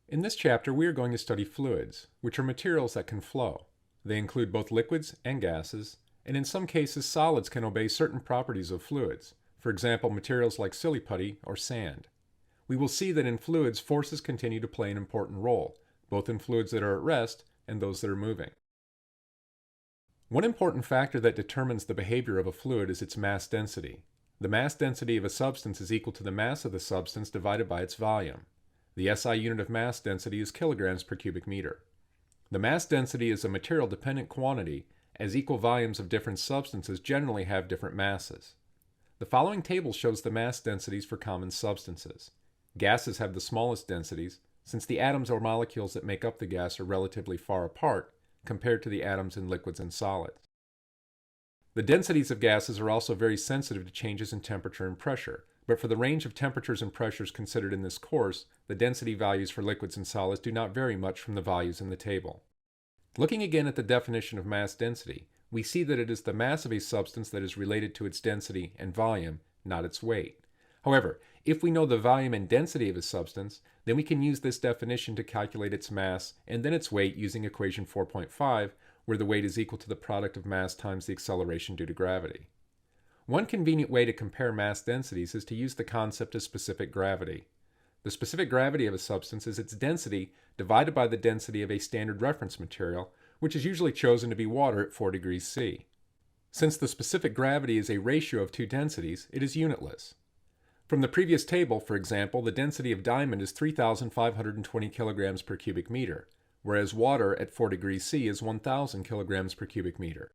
In this chapter, we are going to study fluids, which are materials that can flow. They include both liquids and gases, and in some cases solids can obey certain properties of fluids, for example materials like silly putty or sand. We will see that in fluids forces continue to play an important role, both in fluids that are at rest and those that are moving. One important factor that determines the behavior of a fluid is its mass density. The mass density of a substance is equal to the mass of the substance divided by its volume. The SI unit of mass density is kilograms per cubic meter. The mass density is a material-dependent quantity, as equal volumes of different substances generally have different masses. The following table shows the mass densities for common substances. Gases have the smallest densities, since the atoms or molecules that make up the gas are relatively far apart compared to the atoms in liquids and solids. The densities of gases are also very sensitive to changes in temperature and pressure, but for the range of temperatures and pressures considered in this course, the density values for liquids and solids do not vary much from the values in the table. Looking again at the definition of mass density, we see that it is the mass of a substance that is related to its density and volume, not its weight. However, if we know the volume and density of a substance, then we can use this definition to calculate its mass and then its weight using equation 4.5, where the weight is equal to the product of mass times the acceleration due to gravity. One convenient way to compare mass densities is to use the concept of specific gravity. The specific gravity of a substance is its density divided by the density of a standard reference material, which is usually chosen to be water at 4 degrees C. Since the specific gravity is a ratio of two densities, it is unitless. From the previous table, for example, the density of diamond is 3,520 kilograms per cubic meter, whereas water at 4 degrees C is 1,000 kilograms per cubic meter.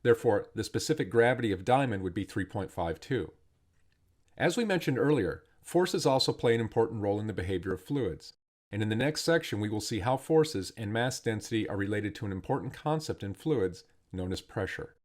Therefore, the specific gravity of diamond would be 3.52. As we mentioned earlier, forces also play an important role in the behavior of fluids, and in the next section we will see how forces and mass density are related to an important concept in fluids known as pressure.